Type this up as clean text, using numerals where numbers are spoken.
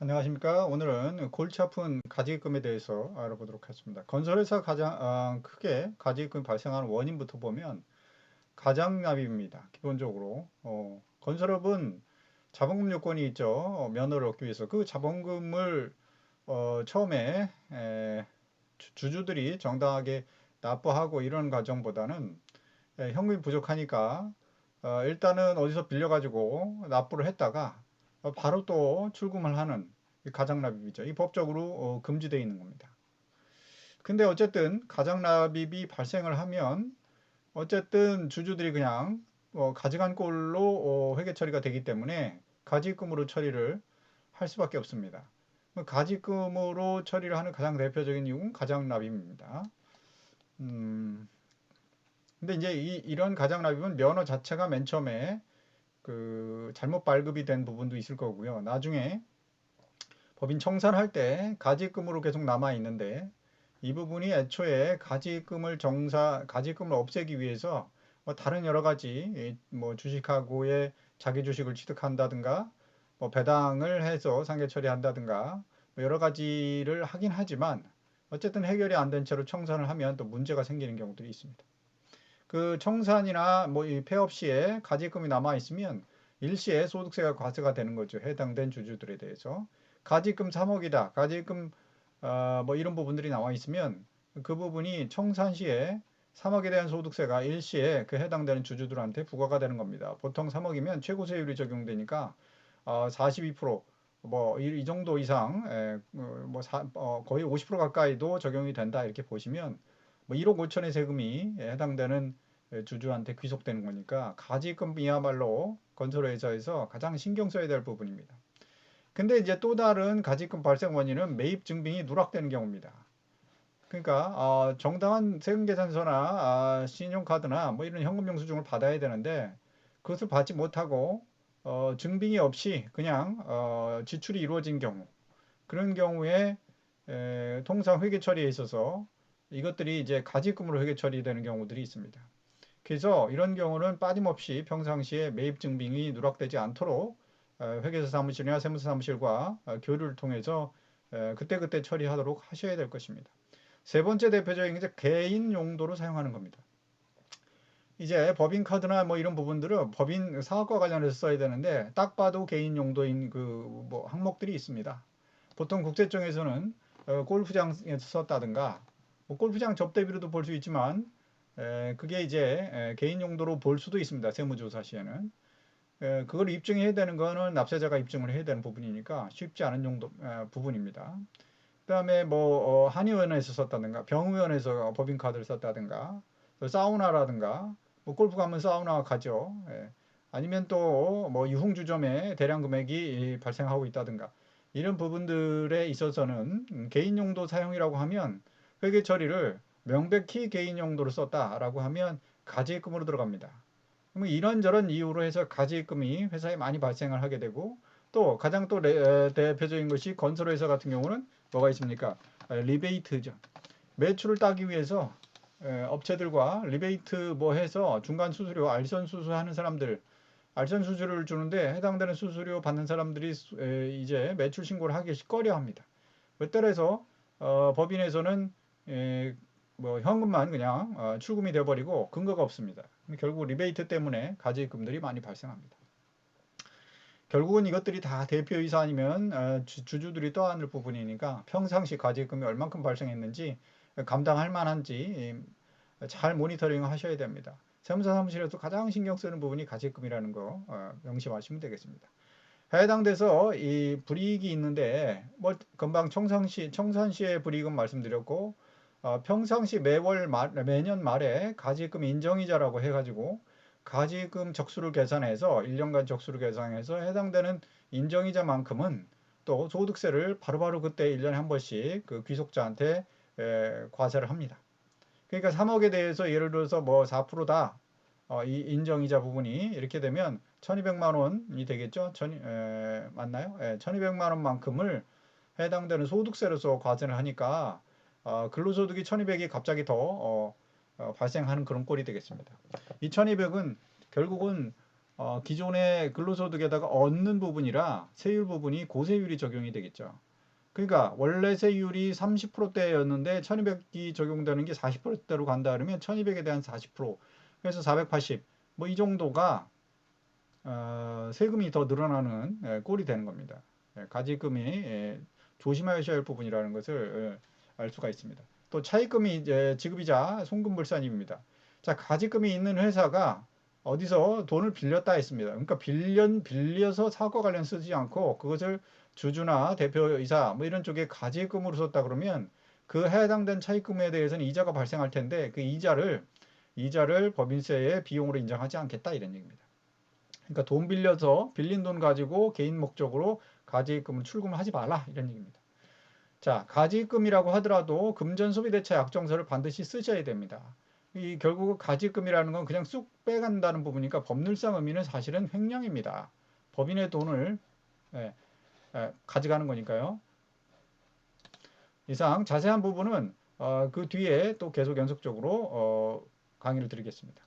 안녕하십니까. 오늘은 골치 아픈 가지금에 대해서 알아보도록 하겠습니다. 건설에서 가장 크게 가지금 발생하는 원인부터 보면 가장납입니다. 기본적으로 건설업은 자본금 요건이 있죠. 면허를 얻기 위해서 그 자본금을 처음에 주주들이 정당하게 납부하고 이런 과정보다는 현금이 부족하니까 일단은 어디서 빌려가지고 납부를 했다가 바로 또 출금을 하는 가장납입이죠. 이 법적으로 금지되어 있는 겁니다. 근데 어쨌든 가장납입이 발생을 하면 어쨌든 주주들이 그냥 가져간 꼴로 회계 처리가 되기 때문에 가지금으로 처리를 할 수밖에 없습니다. 가지금으로 처리를 하는 가장 대표적인 이유는 가장납입입니다. 음, 근데 이제 이런 가장납입은 면허 자체가 맨 처음에 그 잘못 발급이 된 부분도 있을 거고요. 나중에 법인 청산할 때 가지금으로 계속 남아 있는데 이 부분이 애초에 가지금을 없애기 위해서 뭐 다른 여러 가지 뭐 주식하고의 자기 주식을 취득한다든가 뭐 배당을 해서 상계 처리한다든가 뭐 여러 가지를 하긴 하지만 어쨌든 해결이 안 된 채로 청산을 하면 또 문제가 생기는 경우들이 있습니다. 그 청산이나 뭐 이 폐업 시에 가지금이 남아 있으면 일시에 소득세가 과세가 되는 거죠. 해당된 주주들에 대해서. 가지금 3억이다. 가지금 뭐 이런 부분들이 나와 있으면 그 부분이 청산 시에 3억에 대한 소득세가 일시에 그 해당되는 주주들한테 부과가 되는 겁니다. 보통 3억이면 최고세율이 적용되니까 42%뭐 이 정도 이상 거의 50% 가까이도 적용이 된다 이렇게 보시면 뭐 1억 5천의 세금이 해당되는 주주한테 귀속되는 거니까 가지금이야말로 건설회사에서 가장 신경 써야 될 부분입니다. 근데 이제 또 다른 가지금 발생 원인은 매입 증빙이 누락되는 경우입니다. 그러니까 정당한 세금계산서나 신용카드나 뭐 이런 현금 영수증을 받아야 되는데 그것을 받지 못하고 증빙이 없이 그냥 지출이 이루어진 경우 그런 경우에 통상 회계 처리에 있어서 이것들이 이제 가지금으로 회계 처리되는 경우들이 있습니다. 그래서 이런 경우는 빠짐없이 평상시에 매입 증빙이 누락되지 않도록 회계사 사무실이나 세무사 사무실과 교류를 통해서 그때그때 처리하도록 하셔야 될 것입니다. 세 번째 대표적인 게 개인 용도로 사용하는 겁니다. 이제 법인카드나 뭐 이런 부분들은 법인 사업과 관련해서 써야 되는데 딱 봐도 개인 용도인 그 뭐 항목들이 있습니다. 보통 국세청에서는 골프장에서 썼다든가 뭐 골프장 접대비로도 볼 수 있지만 그게 이제 개인 용도로 볼 수도 있습니다. 세무조사 시에는. 그걸 입증해야 되는 거는 납세자가 입증을 해야 되는 부분이니까 쉽지 않은 부분입니다. 그다음에 뭐 한의원에서 썼다든가 병의원에서 법인카드를 썼다든가 사우나라든가 뭐 골프 가면 사우나 가죠. 아니면 또 뭐 유흥주점에 대량 금액이 발생하고 있다든가 이런 부분들에 있어서는 개인 용도 사용이라고 하면 회계 처리를 명백히 개인 용도로 썼다라고 하면 가지입금으로 들어갑니다. 그러면 이런저런 이유로 해서 가지입금이 회사에 많이 발생을 하게 되고 또 가장 또 대표적인 것이 건설회사 같은 경우는 뭐가 있습니까? 리베이트죠. 매출을 따기 위해서 업체들과 리베이트 뭐 해서 중간 수수료, 알선 수수하는 사람들, 알선 수수료를 주는데 해당되는 수수료 받는 사람들이 이제 매출 신고를 하기 꺼려 합니다. 따라서 법인에서는 뭐 현금만 그냥 출금이 돼버리고 근거가 없습니다. 결국 리베이트 때문에 가지금들이 많이 발생합니다. 결국은 이것들이 다 대표이사 아니면 주주들이 떠안을 부분이니까 평상시 가지금이 얼만큼 발생했는지 감당할 만한지 잘 모니터링 하셔야 됩니다. 세무사 사무실에서 가장 신경 쓰는 부분이 가지금이라는 거 명심하시면 되겠습니다. 해당돼서 이 불이익이 있는데 뭐 금방 청산시의 불이익은 말씀드렸고 평상시 매년 말에 가지금 인정이자라고 해가지고 가지금 적수를 계산해서 1년간 적수를 계산해서 해당되는 인정이자만큼은 또 소득세를 바로바로 그때 1년에 한 번씩 그 귀속자한테 과세를 합니다. 그러니까 3억에 대해서 예를 들어서 뭐 4%다 이 인정이자 부분이 이렇게 되면 1200만 원이 되겠죠. 맞나요? 1200만 원만큼을 해당되는 소득세로서 과세를 하니까 근로소득이 1200이 갑자기 더 발생하는 그런 꼴이 되겠습니다. 이 1200은 결국은 기존의 근로소득에다가 얻는 부분이라 세율 부분이 고세율이 적용이 되겠죠. 그러니까 원래 세율이 30%대였는데 1200이 적용되는 게 40%대로 간다 그러면 1200에 대한 40%, 그래서 480, 뭐 이 정도가 세금이 더 늘어나는 꼴이 되는 겁니다. 가지금이 조심하셔야 할 부분이라는 것을 알 수가 있습니다. 또 차입금이 이제 지급이자 송금불산입니다. 자, 가지금이 있는 회사가 어디서 돈을 빌렸다 했습니다. 그러니까 빌려서 사과 관련 쓰지 않고 그것을 주주나 대표이사 뭐 이런 쪽에 가지금으로 썼다 그러면 그 해당된 차입금에 대해서는 이자가 발생할 텐데 그 이자를 법인세의 비용으로 인정하지 않겠다 이런 얘기입니다. 그러니까 돈 빌려서 빌린 돈 가지고 개인 목적으로 가지입금을 출금을 하지 말라 이런 얘기입니다. 자, 가지입금이라고 하더라도 금전소비대체 약정서를 반드시 쓰셔야 됩니다. 이 결국 가지입금이라는 건 그냥 쑥 빼간다는 부분이니까 법률상 의미는 사실은 횡령입니다. 법인의 돈을 예, 가져가는 거니까요. 이상 자세한 부분은 그 뒤에 또 계속 연속적으로 강의를 드리겠습니다.